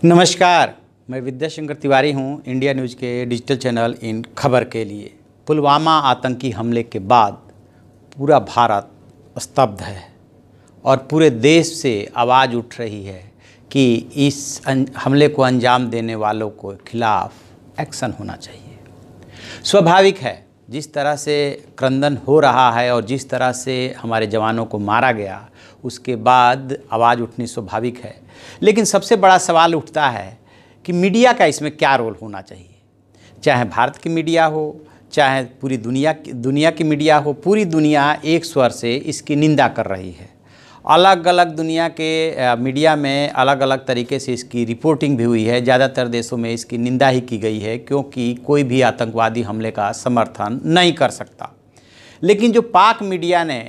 नमस्कार, मैं विद्याशंकर तिवारी हूं, इंडिया न्यूज़ के डिजिटल चैनल इन खबर के लिए। पुलवामा आतंकी हमले के बाद पूरा भारत स्तब्ध है और पूरे देश से आवाज़ उठ रही है कि इस हमले को अंजाम देने वालों को खिलाफ एक्शन होना चाहिए। स्वाभाविक है, जिस तरह से क्रंदन हो रहा है और जिस तरह से हमारे जवानों को मारा गया, उसके बाद आवाज़ उठनी स्वाभाविक है। लेकिन सबसे बड़ा सवाल उठता है कि मीडिया का इसमें क्या रोल होना चाहिए। चाहे भारत की मीडिया हो, चाहे पूरी दुनिया की मीडिया हो, पूरी दुनिया एक स्वर से इसकी निंदा कर रही है। अलग अलग दुनिया के मीडिया में अलग अलग तरीके से इसकी रिपोर्टिंग भी हुई है। ज़्यादातर देशों में इसकी निंदा ही की गई है, क्योंकि कोई भी आतंकवादी हमले का समर्थन नहीं कर सकता। लेकिन जो पाक मीडिया ने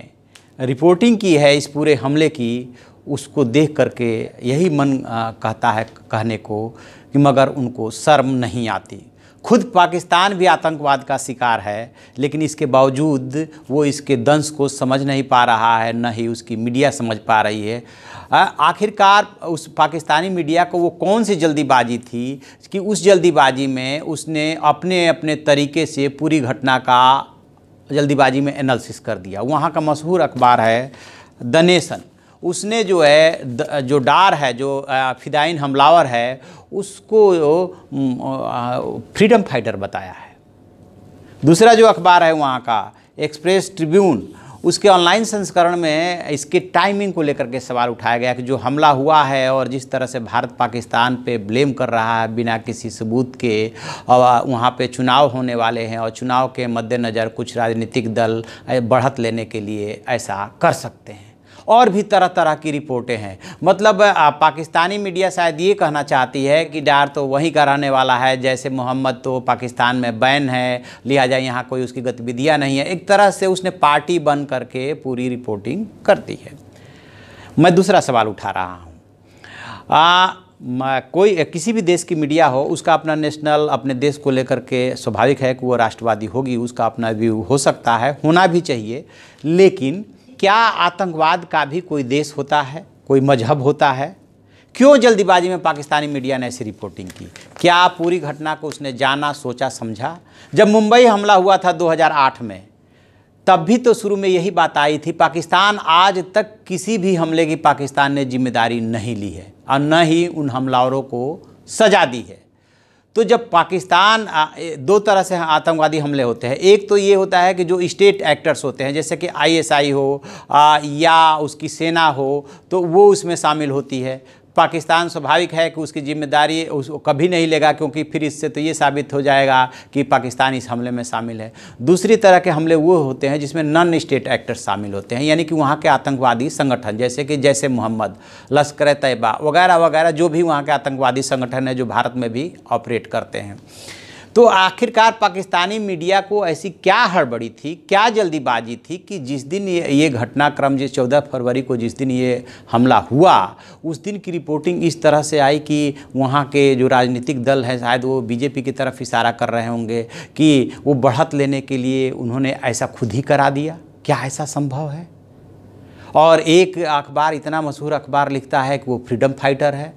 रिपोर्टिंग की है इस पूरे हमले की, उसको देख करके यही मन कहता है कहने को कि मगर उनको शर्म नहीं आती। खुद पाकिस्तान भी आतंकवाद का शिकार है, लेकिन इसके बावजूद वो इसके दंश को समझ नहीं पा रहा है, न ही उसकी मीडिया समझ पा रही है। आखिरकार उस पाकिस्तानी मीडिया को वो कौन सी जल्दीबाजी थी कि उस जल्दीबाजी में उसने अपने अपने तरीके से पूरी घटना का जल्दीबाजी में एनालिसिस कर दिया। वहाँ का मशहूर अखबार है द नेशन, उसने जो है जो डार है, जो फिदाइन हमलावर है, उसको फ्रीडम फाइटर बताया है। दूसरा जो अखबार है वहाँ का एक्सप्रेस ट्रिब्यून, उसके ऑनलाइन संस्करण में इसके टाइमिंग को लेकर के सवाल उठाया गया कि जो हमला हुआ है और जिस तरह से भारत पाकिस्तान पे ब्लेम कर रहा है बिना किसी सबूत के, और वहाँ पे चुनाव होने वाले हैं और चुनाव के मद्देनज़र कुछ राजनीतिक दल बढ़त लेने के लिए ऐसा कर सकते हैं, और भी तरह तरह की रिपोर्टें हैं। मतलब पाकिस्तानी मीडिया शायद ये कहना चाहती है कि डार तो वहीं का रहने वाला है, जैसे मोहम्मद तो पाकिस्तान में बैन है, लिहाजा यहाँ कोई उसकी गतिविधियाँ नहीं है। एक तरह से उसने पार्टी बन करके पूरी रिपोर्टिंग करती है। मैं दूसरा सवाल उठा रहा हूँ, कोई किसी भी देश की मीडिया हो, उसका अपना नेशनल अपने देश को लेकर के स्वाभाविक है कि वो राष्ट्रवादी होगी, उसका अपना व्यू हो सकता है, होना भी चाहिए। लेकिन क्या आतंकवाद का भी कोई देश होता है, कोई मजहब होता है? क्यों जल्दीबाजी में पाकिस्तानी मीडिया ने ऐसी रिपोर्टिंग की? क्या पूरी घटना को उसने जाना, सोचा, समझा? जब मुंबई हमला हुआ था 2008 में, तब भी तो शुरू में यही बात आई थी, पाकिस्तान आज तक किसी भी हमले की पाकिस्तान ने जिम्मेदारी नहीं ली है और न ही उन हमलावरों को सजा दी है। तो जब पाकिस्तान दो तरह से आतंकवादी हमले होते हैं, एक तो ये होता है कि जो स्टेट एक्टर्स होते हैं, जैसे कि आईएसआई हो या उसकी सेना हो, तो वो उसमें शामिल होती है। पाकिस्तान स्वाभाविक है कि उसकी जिम्मेदारी उसको कभी नहीं लेगा, क्योंकि फिर इससे तो ये साबित हो जाएगा कि पाकिस्तान इस हमले में शामिल है। दूसरी तरह के हमले वो होते हैं जिसमें नॉन स्टेट एक्टर्स शामिल होते हैं, यानी कि वहाँ के आतंकवादी संगठन, जैसे कि जैसे मोहम्मद, लश्कर तैयबा वगैरह वगैरह, जो भी वहाँ के आतंकवादी संगठन है जो भारत में भी ऑपरेट करते हैं। तो आखिरकार पाकिस्तानी मीडिया को ऐसी क्या हड़बड़ी थी, क्या जल्दीबाजी थी कि जिस दिन ये घटनाक्रम, जिस 14 फरवरी को जिस दिन ये हमला हुआ, उस दिन की रिपोर्टिंग इस तरह से आई कि वहाँ के जो राजनीतिक दल हैं, शायद वो बीजेपी की तरफ इशारा कर रहे होंगे कि वो बढ़त लेने के लिए उन्होंने ऐसा खुद ही करा दिया। क्या ऐसा संभव है? और एक अखबार, इतना मशहूर अखबार, लिखता है कि वो फ्रीडम फाइटर है।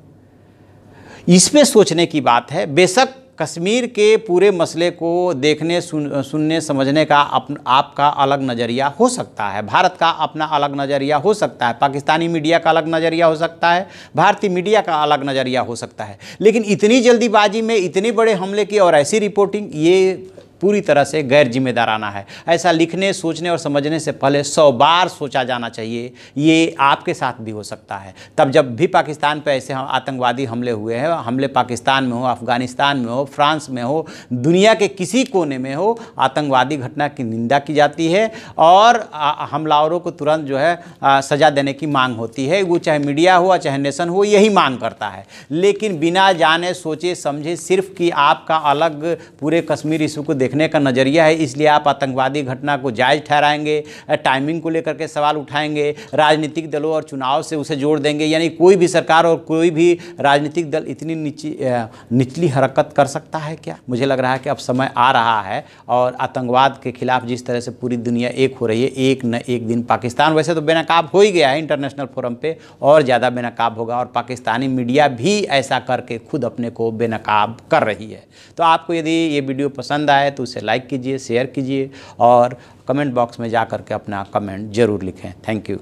इस पे सोचने की बात है। बेशक कश्मीर के पूरे मसले को देखने, सुनने, समझने का आपका अलग नज़रिया हो सकता है, भारत का अपना अलग नज़रिया हो सकता है, पाकिस्तानी मीडिया का अलग नज़रिया हो सकता है, भारतीय मीडिया का अलग नज़रिया हो सकता है। लेकिन इतनी जल्दीबाजी में इतने बड़े हमले की और ऐसी रिपोर्टिंग, ये पूरी तरह से गैर जिम्मेदाराना है। ऐसा लिखने, सोचने और समझने से पहले 100 बार सोचा जाना चाहिए। ये आपके साथ भी हो सकता है। तब जब भी पाकिस्तान पर ऐसे आतंकवादी हमले हुए हैं, हमले पाकिस्तान में हो, अफ़गानिस्तान में हो, फ्रांस में हो, दुनिया के किसी कोने में हो, आतंकवादी घटना की निंदा की जाती है और हमलावरों को तुरंत जो है सज़ा देने की मांग होती है। वो चाहे मीडिया हो चाहे नेशन हो, यही मांग करता है। लेकिन बिना जाने सोचे समझे, सिर्फ कि आपका अलग पूरे कश्मीर इशू को देखने देखने का नज़रिया है, इसलिए आप आतंकवादी घटना को जायज़ ठहराएंगे, टाइमिंग को लेकर के सवाल उठाएंगे, राजनीतिक दलों और चुनाव से उसे जोड़ देंगे। यानी कोई भी सरकार और कोई भी राजनीतिक दल इतनी निचली हरकत कर सकता है क्या? मुझे लग रहा है कि अब समय आ रहा है और आतंकवाद के खिलाफ जिस तरह से पूरी दुनिया एक हो रही है, एक न एक दिन पाकिस्तान वैसे तो बेनकाब हो ही गया है इंटरनेशनल फोरम पे, और ज़्यादा बेनकाब होगा, और पाकिस्तानी मीडिया भी ऐसा करके खुद अपने को बेनकाब कर रही है। तो आपको यदि ये वीडियो पसंद आए तो उसे लाइक कीजिए, शेयर कीजिए और कमेंट बॉक्स में जा कर के अपना कमेंट ज़रूर लिखें। Thank you.